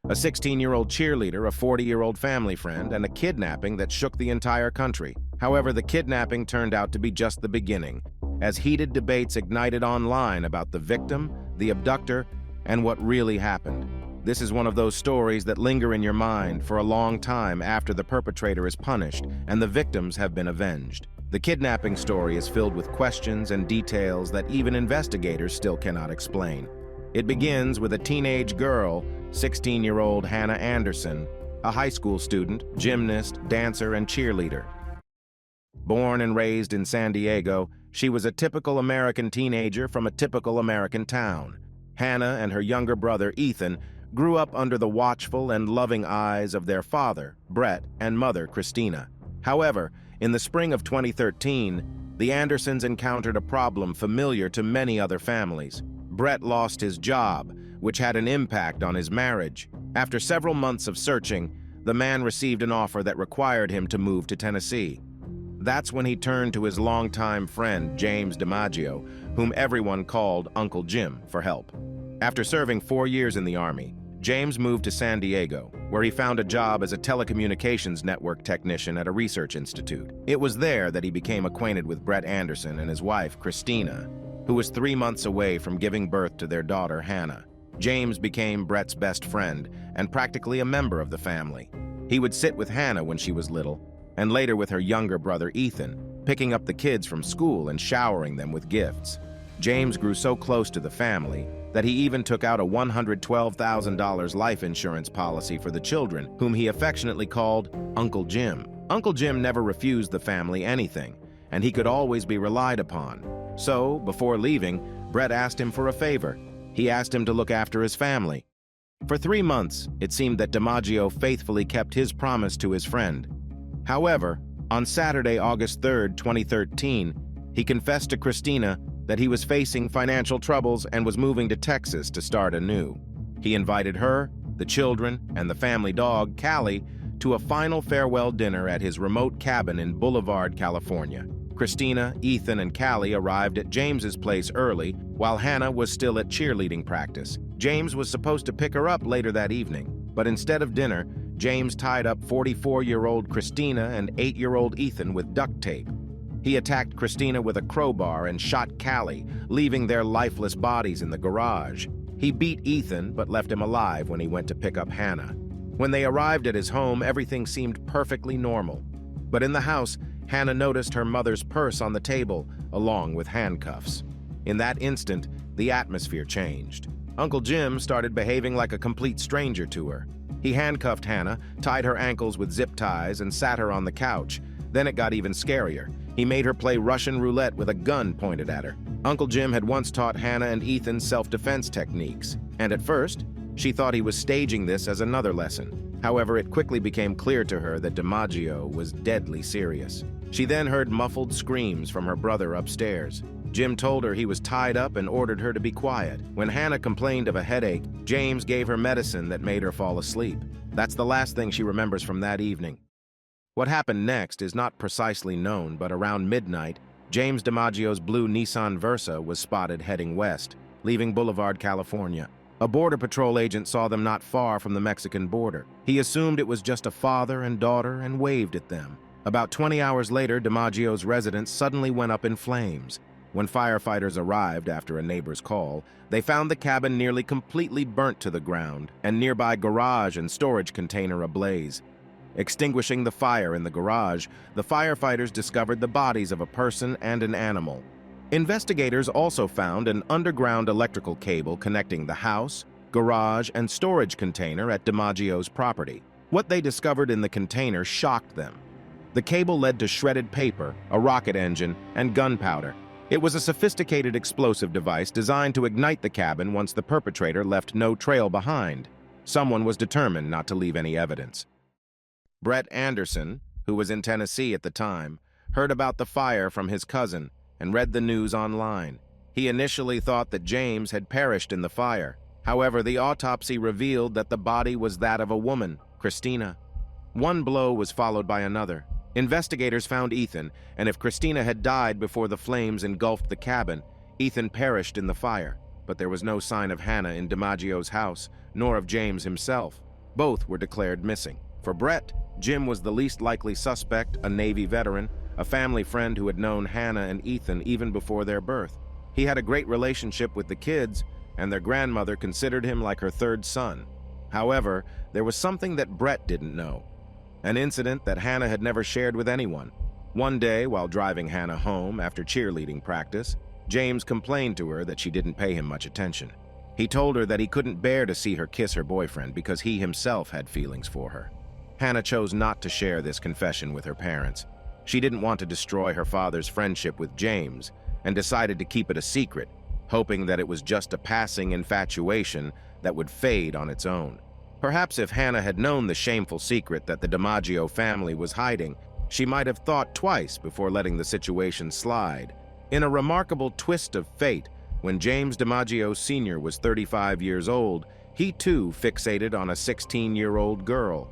a 16-year-old cheerleader, a 40-year-old family friend, and a kidnapping that shook the entire country. However, the kidnapping turned out to be just the beginning, as heated debates ignited online about the victim, the abductor, and what really happened. This is one of those stories that linger in your mind for a long time after the perpetrator is punished and the victims have been avenged. The kidnapping story is filled with questions and details that even investigators still cannot explain. It begins with a teenage girl, 16-year-old Hannah Anderson, a high school student, gymnast, dancer, and cheerleader. Born and raised in San Diego, she was a typical American teenager from a typical American town. Hannah and her younger brother, Ethan, grew up under the watchful and loving eyes of their father, Brett, and mother, Christina. However, in the spring of 2013, the Andersons encountered a problem familiar to many other families. Brett lost his job, which had an impact on his marriage. After several months of searching, the man received an offer that required him to move to Tennessee. That's when he turned to his longtime friend, James DiMaggio, whom everyone called Uncle Jim, for help. After serving 4 years in the Army, James moved to San Diego, where he found a job as a telecommunications network technician at a research institute. It was there that he became acquainted with Brett Anderson and his wife, Christina, who was 3 months away from giving birth to their daughter, Hannah. James became Brett's best friend and practically a member of the family. He would sit with Hannah when she was little, and later with her younger brother, Ethan, picking up the kids from school and showering them with gifts. James grew so close to the family that he even took out a $112,000 life insurance policy for the children, whom he affectionately called Uncle Jim. Uncle Jim never refused the family anything, and he could always be relied upon. So, before leaving, Brett asked him for a favor. He asked him to look after his family. For 3 months, it seemed that DiMaggio faithfully kept his promise to his friend. However, on Saturday, August 3, 2013, he confessed to Christina that he was facing financial troubles and was moving to Texas to start anew. He invited her, the children, and the family dog, Callie, to a final farewell dinner at his remote cabin in Boulevard, California. Christina, Ethan, and Callie arrived at James's place early, while Hannah was still at cheerleading practice. James was supposed to pick her up later that evening, but instead of dinner, James tied up 44-year-old Christina and 8-year-old Ethan with duct tape. He attacked Christina with a crowbar and shot Callie, leaving their lifeless bodies in the garage. He beat Ethan, but left him alive when he went to pick up Hannah. When they arrived at his home, everything seemed perfectly normal. But in the house, Hannah noticed her mother's purse on the table, along with handcuffs. In that instant, the atmosphere changed. Uncle Jim started behaving like a complete stranger to her. He handcuffed Hannah, tied her ankles with zip ties, and sat her on the couch. Then it got even scarier. He made her play Russian roulette with a gun pointed at her. Uncle Jim had once taught Hannah and Ethan self-defense techniques, and at first, she thought he was staging this as another lesson. However, it quickly became clear to her that DiMaggio was deadly serious. She then heard muffled screams from her brother upstairs. Jim told her he was tied up and ordered her to be quiet. When Hannah complained of a headache, James gave her medicine that made her fall asleep. That's the last thing she remembers from that evening. What happened next is not precisely known, but around midnight, James DiMaggio's blue Nissan Versa was spotted heading west, leaving Boulevard, California. A Border Patrol agent saw them not far from the Mexican border. He assumed it was just a father and daughter and waved at them. About 20 hours later, DiMaggio's residence suddenly went up in flames. When firefighters arrived after a neighbor's call, they found the cabin nearly completely burnt to the ground and nearby garage and storage container ablaze. Extinguishing the fire in the garage, the firefighters discovered the bodies of a person and an animal. Investigators also found an underground electrical cable connecting the house, garage, and storage container at DiMaggio's property. What they discovered in the container shocked them. The cable led to shredded paper, a rocket engine, and gunpowder. It was a sophisticated explosive device designed to ignite the cabin once the perpetrator left no trail behind. Someone was determined not to leave any evidence. Brett Anderson, who was in Tennessee at the time, heard about the fire from his cousin and read the news online. He initially thought that James had perished in the fire. However, the autopsy revealed that the body was that of a woman, Christina. One blow was followed by another. Investigators found Ethan, and if Christina had died before the flames engulfed the cabin, Ethan perished in the fire. But there was no sign of Hannah in DiMaggio's house, nor of James himself. Both were declared missing. For Brett, Jim was the least likely suspect, a Navy veteran, a family friend who had known Hannah and Ethan even before their birth. He had a great relationship with the kids, and their grandmother considered him like her third son. However, there was something that Brett didn't know, an incident that Hannah had never shared with anyone. One day, while driving Hannah home after cheerleading practice, James complained to her that she didn't pay him much attention. He told her that he couldn't bear to see her kiss her boyfriend because he himself had feelings for her. Hannah chose not to share this confession with her parents. She didn't want to destroy her father's friendship with James and decided to keep it a secret, hoping that it was just a passing infatuation that would fade on its own. Perhaps if Hannah had known the shameful secret that the DiMaggio family was hiding, she might have thought twice before letting the situation slide. In a remarkable twist of fate, when James DiMaggio Sr. was 35 years old, he too fixated on a 16-year-old girl.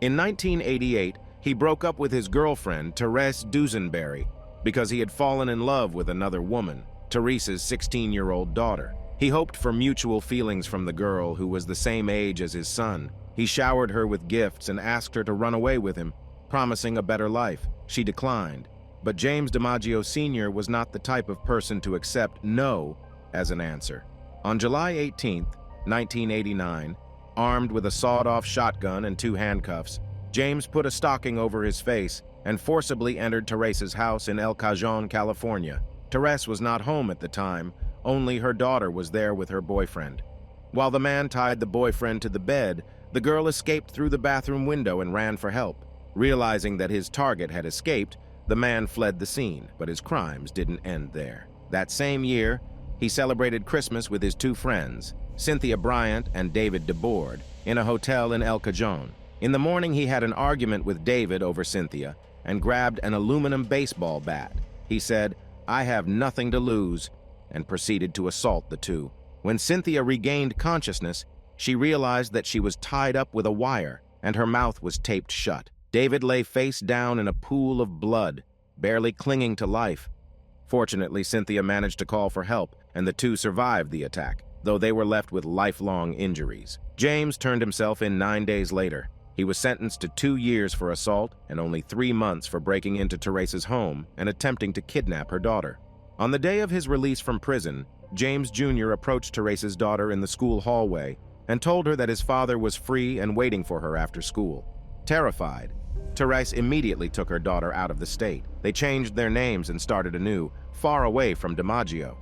In 1988, he broke up with his girlfriend, Therese Dusenberry, because he had fallen in love with another woman, Therese's 16-year-old daughter. He hoped for mutual feelings from the girl, who was the same age as his son. He showered her with gifts and asked her to run away with him, promising a better life. She declined. But James DiMaggio Sr. was not the type of person to accept no as an answer. On July 18, 1989, armed with a sawed-off shotgun and 2 handcuffs, James put a stocking over his face and forcibly entered Therese's house in El Cajon, California. Therese was not home at the time. Only her daughter was there with her boyfriend. While the man tied the boyfriend to the bed, the girl escaped through the bathroom window and ran for help. Realizing that his target had escaped, the man fled the scene, but his crimes didn't end there. That same year, he celebrated Christmas with his 2 friends, Cynthia Bryant and David DeBoard, in a hotel in El Cajon. In the morning, he had an argument with David over Cynthia and grabbed an aluminum baseball bat. He said, "I have nothing to lose," and proceeded to assault the 2. When Cynthia regained consciousness, she realized that she was tied up with a wire and her mouth was taped shut. David lay face down in a pool of blood, barely clinging to life. Fortunately, Cynthia managed to call for help, and the 2 survived the attack, though they were left with lifelong injuries. James turned himself in 9 days later. He was sentenced to 2 years for assault and only 3 months for breaking into Therese's home and attempting to kidnap her daughter. On the day of his release from prison, James Jr. approached Therese's daughter in the school hallway and told her that his father was free and waiting for her after school. Terrified, Therese immediately took her daughter out of the state. They changed their names and started anew, far away from DiMaggio.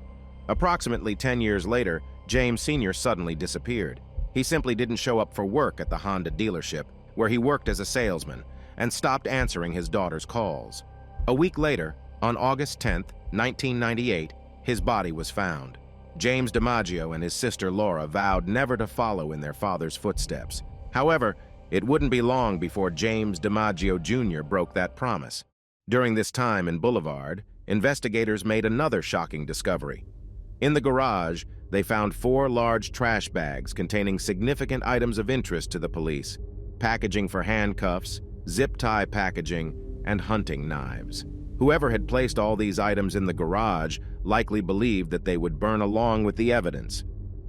Approximately 10 years later, James Sr. suddenly disappeared. He simply didn't show up for work at the Honda dealership, where he worked as a salesman, and stopped answering his daughter's calls. A week later, on August 10, 1998, his body was found. James DiMaggio and his sister Laura vowed never to follow in their father's footsteps. However, it wouldn't be long before James DiMaggio Jr. broke that promise. During this time in Boulevard, investigators made another shocking discovery. In the garage, they found 4 large trash bags containing significant items of interest to the police: packaging for handcuffs, zip tie packaging, and hunting knives. Whoever had placed all these items in the garage likely believed that they would burn along with the evidence.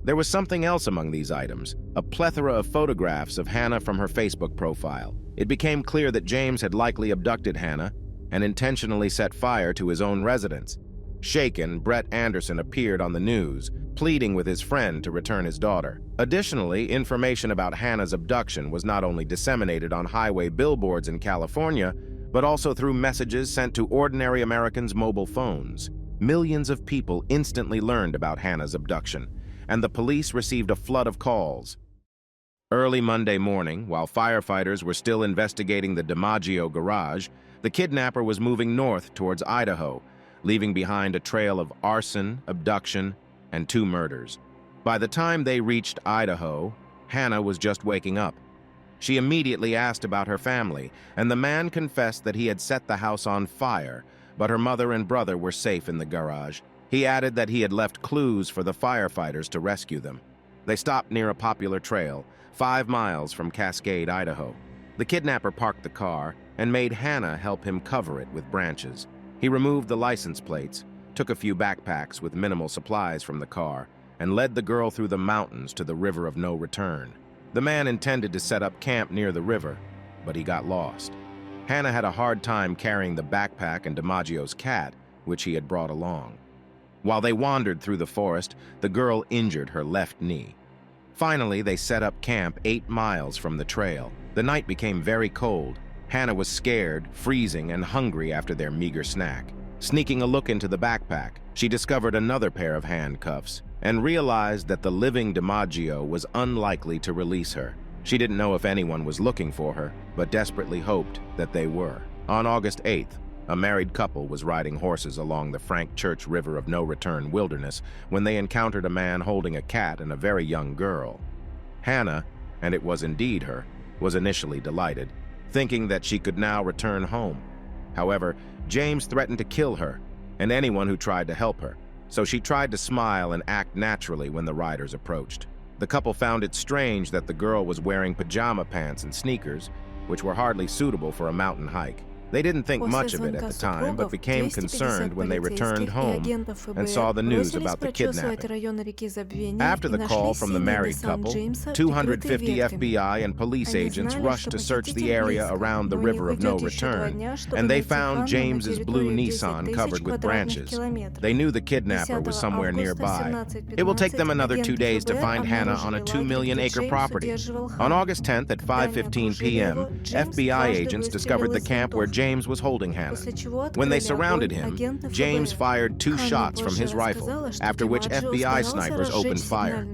There was something else among these items, a plethora of photographs of Hannah from her Facebook profile. It became clear that James had likely abducted Hannah and intentionally set fire to his own residence. Shaken, Brett Anderson appeared on the news, pleading with his friend to return his daughter. Additionally, information about Hannah's abduction was not only disseminated on highway billboards in California, but also through messages sent to ordinary Americans' mobile phones. Millions of people instantly learned about Hannah's abduction, and the police received a flood of calls. Early Monday morning, while firefighters were still investigating the DiMaggio garage, the kidnapper was moving north towards Idaho, leaving behind a trail of arson, abduction, and 2 murders. By the time they reached Idaho, Hannah was just waking up. She immediately asked about her family, and the man confessed that he had set the house on fire, but her mother and brother were safe in the garage. He added that he had left clues for the firefighters to rescue them. They stopped near a popular trail, 5 miles from Cascade, Idaho. The kidnapper parked the car and made Hannah help him cover it with branches. He removed the license plates, took a few backpacks with minimal supplies from the car, and led the girl through the mountains to the river of no return. The man intended to set up camp near the river, but he got lost. Hannah had a hard time carrying the backpack and DiMaggio's cat, which he had brought along. While they wandered through the forest, the girl injured her left knee. Finally, they set up camp 8 miles from the trail. The night became very cold. Hannah was scared, freezing, and hungry after their meager snack. Sneaking a look into the backpack, she discovered another pair of handcuffs and realized that the living DiMaggio was unlikely to release her. She didn't know if anyone was looking for her, but desperately hoped that they were. On August 8th, a married couple was riding horses along the Frank Church River of No Return wilderness when they encountered a man holding a cat and a very young girl. Hannah, and it was indeed her, was initially delighted, thinking that she could now return home. However, James threatened to kill her and anyone who tried to help her, so she tried to smile and act naturally when the riders approached. The couple found it strange that the girl was wearing pajama pants and sneakers, which were hardly suitable for a mountain hike. They didn't think much of it at the time, but became concerned when they returned home and saw the news about the kidnapping. After the call from the married couple, 250 FBI and police agents rushed to search the area around the River of No Return, and they found James's blue Nissan covered with branches. They knew the kidnapper was somewhere nearby. It will take them another 2 days to find Hannah on a 2-million-acre property. On August 10th at 5:15 p.m., FBI agents discovered the camp where James was holding Hannah. When they surrounded him, James fired 2 shots from his rifle, after which FBI snipers opened fire.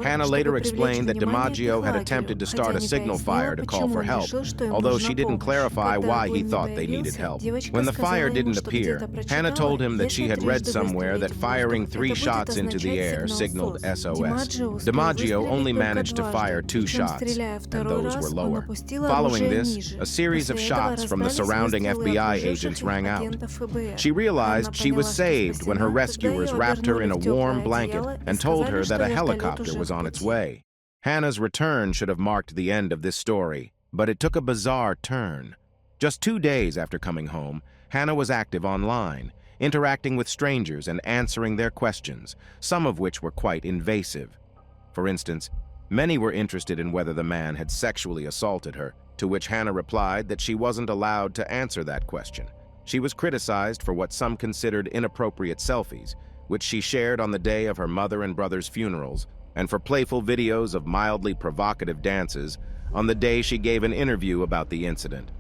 Hannah later explained that DiMaggio had attempted to start a signal fire to call for help, although she didn't clarify why he thought they needed help. When the fire didn't appear, Hannah told him that she had read somewhere that firing 3 shots into the air signaled SOS. DiMaggio only managed to fire 2 shots, and those were lower. Following this, a series of shots from the surrounding FBI agents rang out. She realized she was saved when her rescuers wrapped her in a warm blanket and told her that a helicopter was on its way. Hannah's return should have marked the end of this story, but it took a bizarre turn. Just 2 days after coming home, Hannah was active online, interacting with strangers and answering their questions, some of which were quite invasive. For instance, many were interested in whether the man had sexually assaulted her, to which Hannah replied that she wasn't allowed to answer that question. She was criticized for what some considered inappropriate selfies, which she shared on the day of her mother and brother's funerals, and for playful videos of mildly provocative dances on the day she gave an interview about the incident.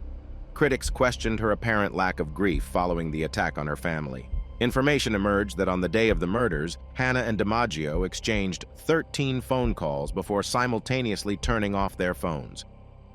Critics questioned her apparent lack of grief following the attack on her family. Information emerged that on the day of the murders, Hannah and DiMaggio exchanged 13 phone calls before simultaneously turning off their phones.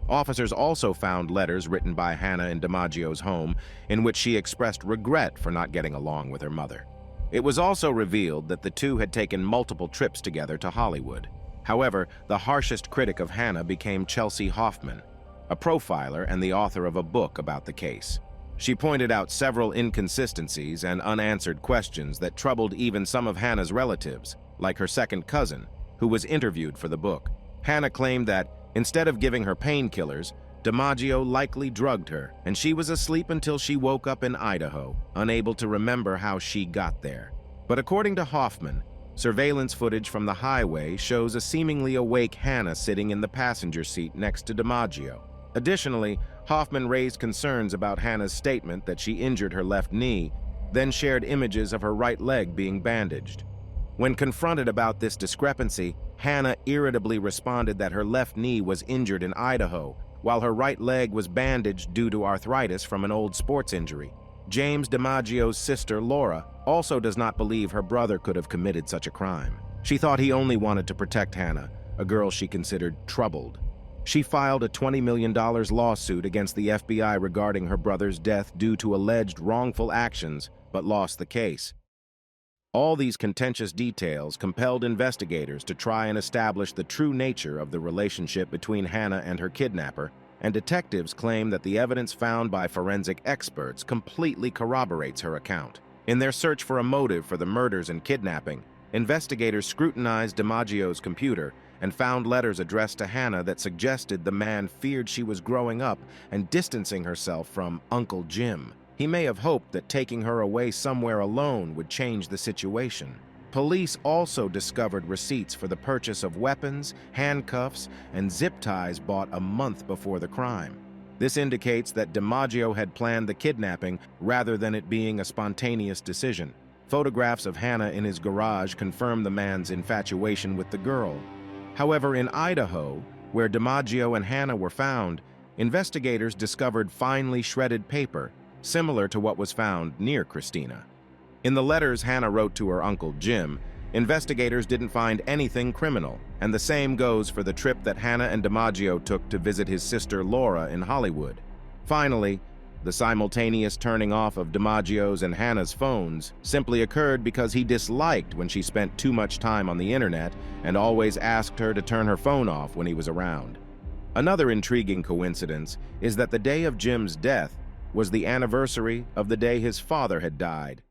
Officers also found letters written by Hannah in DiMaggio's home in which she expressed regret for not getting along with her mother. It was also revealed that the two had taken multiple trips together to Hollywood. However, the harshest critic of Hannah became Chelsea Hoffman, a profiler and the author of a book about the case. She pointed out several inconsistencies and unanswered questions that troubled even some of Hannah's relatives, like her second cousin, who was interviewed for the book. Hannah claimed that, instead of giving her painkillers, DiMaggio likely drugged her, and she was asleep until she woke up in Idaho, unable to remember how she got there. But according to Hoffman, surveillance footage from the highway shows a seemingly awake Hannah sitting in the passenger seat next to DiMaggio. Additionally, Hoffman raised concerns about Hannah's statement that she injured her left knee, then shared images of her right leg being bandaged. When confronted about this discrepancy, Hannah irritably responded that her left knee was injured in Idaho, while her right leg was bandaged due to arthritis from an old sports injury. James DiMaggio's sister, Laura, also does not believe her brother could have committed such a crime. She thought he only wanted to protect Hannah, a girl she considered troubled. She filed a $20 million lawsuit against the FBI regarding her brother's death due to alleged wrongful actions, but lost the case. All these contentious details compelled investigators to try and establish the true nature of the relationship between Hannah and her kidnapper, and detectives claim that the evidence found by forensic experts completely corroborates her account. In their search for a motive for the murders and kidnapping, investigators scrutinized DiMaggio's computer and found letters addressed to Hannah that suggested the man feared she was growing up and distancing herself from Uncle Jim. He may have hoped that taking her away somewhere alone would change the situation. Police also discovered receipts for the purchase of weapons, handcuffs, and zip ties bought a month before the crime. This indicates that DiMaggio had planned the kidnapping rather than it being a spontaneous decision. Photographs of Hannah in his garage confirm the man's infatuation with the girl. However, in Idaho, where DiMaggio and Hannah were found, investigators discovered finely shredded paper, similar to what was found near Christina. In the letters Hannah wrote to her uncle Jim, investigators didn't find anything criminal, and the same goes for the trip that Hannah and DiMaggio took to visit his sister Laura in Hollywood. Finally, the simultaneous turning off of DiMaggio's and Hannah's phones simply occurred because he disliked when she spent too much time on the internet and always asked her to turn her phone off when he was around. Another intriguing coincidence is that the day of Jim's death was the anniversary of the day his father had died.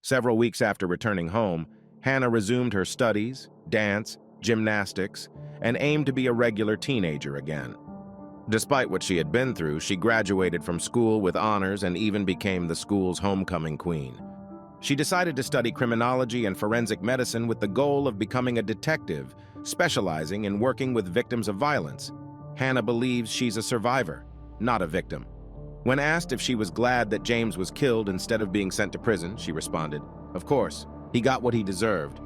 Several weeks after returning home, Hannah resumed her studies, dance, gymnastics, and aimed to be a regular teenager again. Despite what she had been through, she graduated from school with honors and even became the school's homecoming queen. She decided to study criminology and forensic medicine with the goal of becoming a detective, specializing in working with victims of violence. Hannah believes she's a survivor, not a victim. When asked if she was glad that James was killed instead of being sent to prison, she responded, "Of course, he got what he deserved.